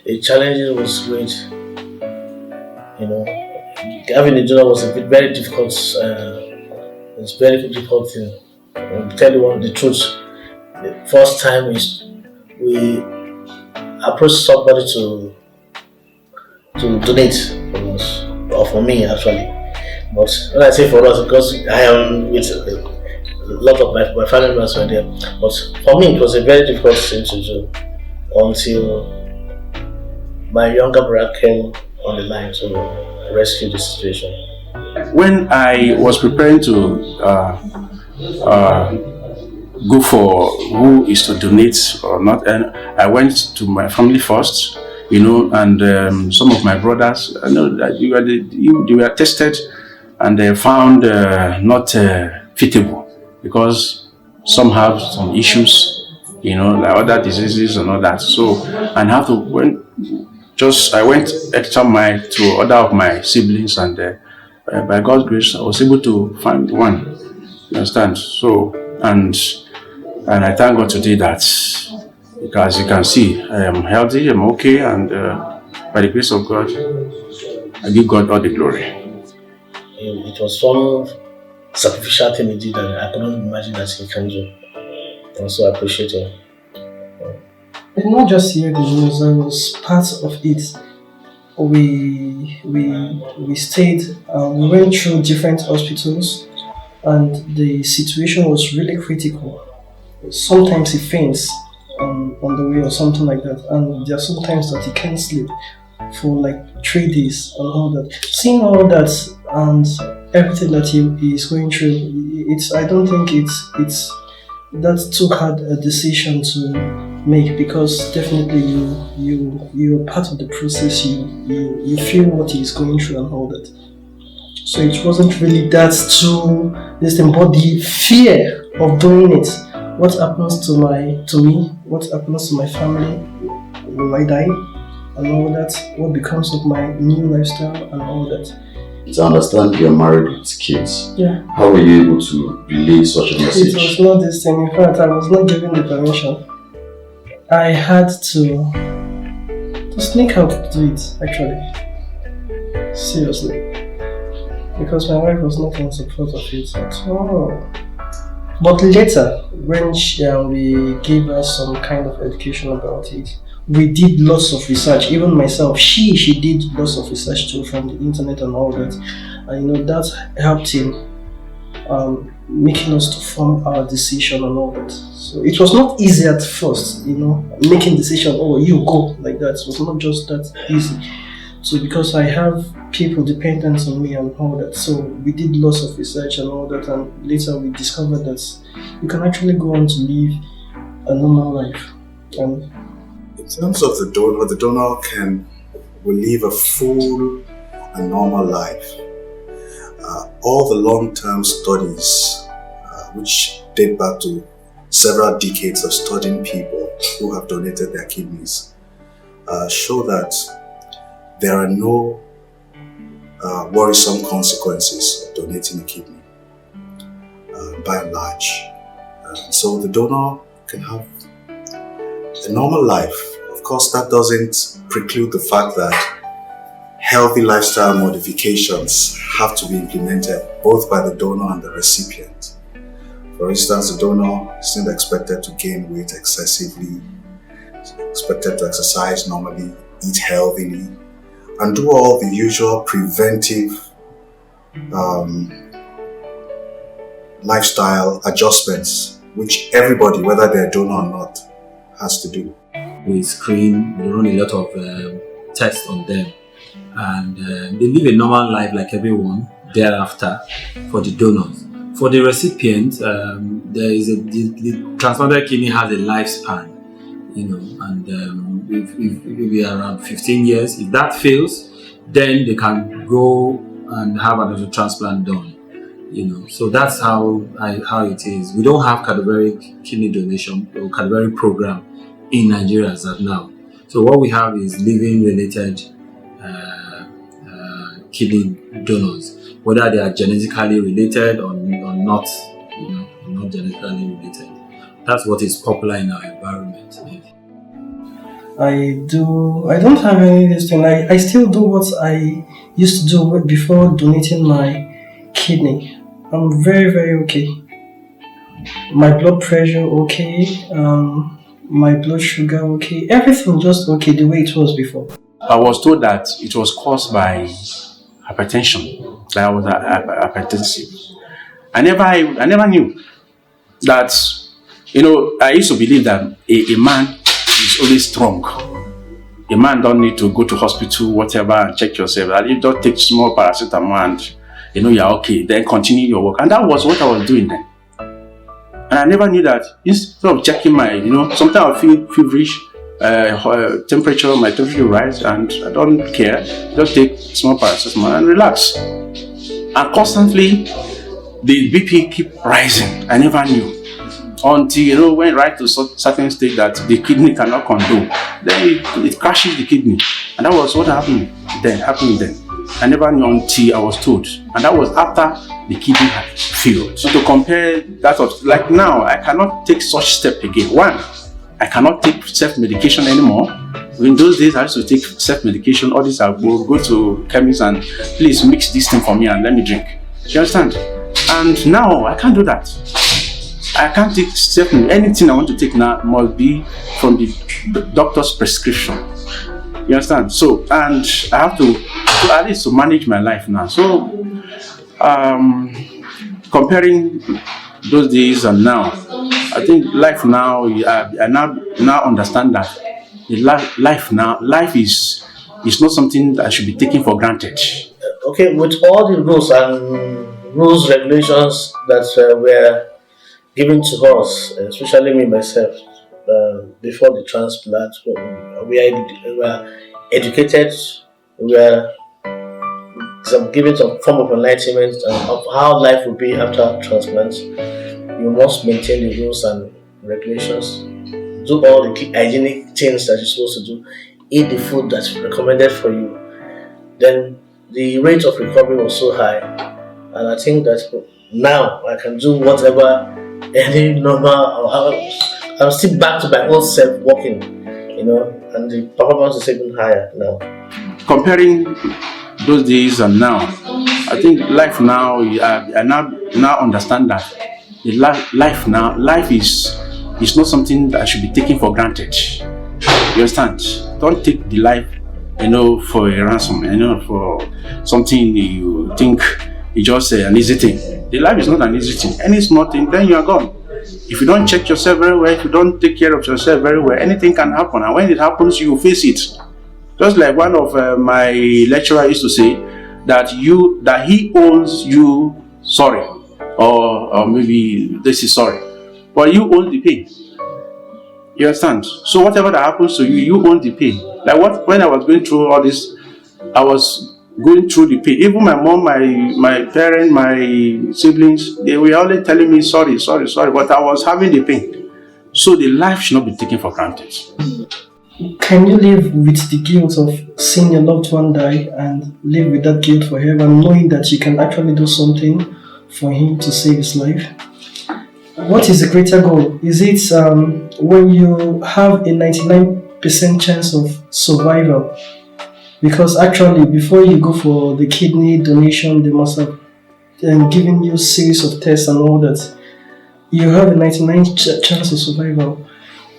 The challenges was great. You know, having a donor was a bit very difficult. It's very difficult thing. I'll tell you one the truth. The first time is we approached somebody to donate for us or for me actually. But when I say for us, because I am with a lot of my family members were there. But for me, it was a very difficult thing to do until my younger brother came on the line to rescue the situation. When I was preparing to uh, go for who is to donate or not, and I went to my family first, and some of my brothers, I know that they were tested and they found not fitable because some have some issues, like other diseases and all that. So, and have to I went extra mile to other of my siblings, and by God's grace, I was able to find one. You understand? So, and I thank God today that, because you can see, I am healthy, I'm okay, and by the grace of God, I give God all the glory. It was some sacrificial thing he did that I couldn't imagine that he can do. And so I appreciate him. But not just here, the news, I was part of it. We stayed, we went through different hospitals, and the situation was really critical. Sometimes he faints on the way or something like that, and there are sometimes that he can't sleep for like 3 days and all that. Seeing all that and everything that he is going through, I don't think it's that too hard a decision to make, because definitely you're part of the process. You feel what he's going through and all that. So it wasn't really that too this thing, but the fear of doing it. What happens to me? What happens to my family? Will I die? And all that. What becomes of my new lifestyle and all that. To understand you're married with kids. Yeah. How were you able to relay such a message? It was not this thing. In fact, I was not given the permission. I had to sneak out to do it, actually. Seriously. Because my wife was not in support of it at all. But later, when we gave her some kind of education about it, we did lots of research. Even myself, she did lots of research too from the internet and all that. And that helped in making us to form our decision and all that. So it was not easy at first, making decision, oh, you go like that. It was not just that easy. So because I have people dependent on me and all that, so we did lots of research and all that, and later we discovered that you can actually go on to live a normal life. And in terms of the donor will live a full and normal life. All the long-term studies, which date back to several decades of studying people who have donated their kidneys, show that there are no worrisome consequences of donating a kidney, by and large. So the donor can have a normal life. Of course, that doesn't preclude the fact that healthy lifestyle modifications have to be implemented both by the donor and the recipient. For instance, the donor is not expected to gain weight excessively, expected to exercise normally, eat healthily, and do all the usual preventive lifestyle adjustments, which everybody, whether they're a donor or not, has to do. We screen, we run a lot of tests on them, and they live a normal life like everyone thereafter for the donors. For the recipient, there is the transplanted kidney has a lifespan, and if we are around 15 years. If that fails, then they can go and have another transplant done. So that's how it is. We don't have cadaveric kidney donation or cadaveric program in Nigeria as of now. So what we have is living related kidney donors, whether they are genetically related or not, not genetically related. That's what is popular in our environment. I don't have any of this thing. I still do what I used to do before donating my kidney. I'm very, very okay. My blood pressure okay, my blood sugar okay, everything just okay the way it was before. I was told that it was caused by hypertension, that I was hypertensive. I never knew that, I used to believe that a man is always strong. A man don't need to go to hospital, whatever, and check yourself. That you don't take small paracetamol and you're okay, then continue your work. And that was what I was doing then. And I never knew that instead of checking my, sometimes I feel feverish, temperature, my temperature rise, and I don't care. Just take small paracetamol and relax. And constantly, the BP keep rising. I never knew until went right to certain stage that the kidney cannot condone. Then it crashes the kidney, and that was what happened then. I never knew until I was told, and that was after the kidney had failed. So to compare that of like now, I cannot take such step again. One, I cannot take self-medication anymore. In those days, I used to take self-medication. All this, I will go to chemist and please mix this thing for me and let me drink. You understand? And now I can't do that. I can't take anything I want to take now must be from the doctor's prescription. You understand? So, and I have to at least to manage my life now. So, comparing those days and now, I think life now, I now understand that life is not something that should be taken for granted. Okay, with all the rules, regulations that were given to us, especially me myself, before the transplant, we were educated, we were given some form of enlightenment of how life will be after transplant. You must maintain the rules and regulations, do all the hygienic things that you're supposed to do, eat the food that's recommended for you. Then the rate of recovery was so high, and I think that now I can do whatever any normal, I'm still back to my old self working, and the performance is even higher now. Comparing those days and now, I think life now, I now understand that life is not something that should be taken for granted. You understand? Don't take the life, for a ransom, for something you think it's just an easy thing. The life is not an easy thing. Any small thing, then you are gone. If you don't check yourself very well, if you don't take care of yourself very well, anything can happen. And when it happens, you face it. Just like one of my lecturers used to say, that he owes you sorry, or maybe this is sorry, but you own the pain. You understand? So whatever that happens to you, you own the pain. Like when I was going through all this, I was going through the pain. Even my mom, my parents, my siblings, they were always telling me sorry, but I was having the pain. So the life should not be taken for granted. Can you live with the guilt of seeing your loved one die and live with that guilt forever, knowing that you can actually do something for him to save his life? What is the greater goal? Is it when you have a 99% chance of survival? Because actually, before you go for the kidney donation, they must have given you a series of tests and all that. You have a 99% chance of survival.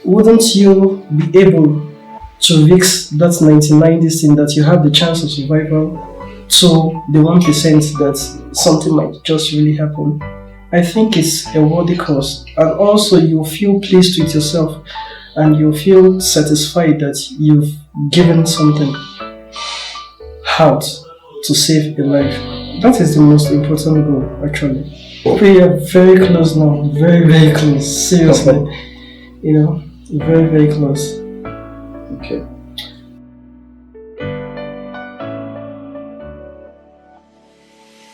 Wouldn't you be able to risk that 99 this thing that you have the chance of survival to the 1% that something might just really happen? I think it's a worthy cause, and also you feel pleased with yourself and you feel satisfied that you've given something out to save a life. That is the most important goal, actually. We are very close now, very, very close, seriously. Very, very close. Okay.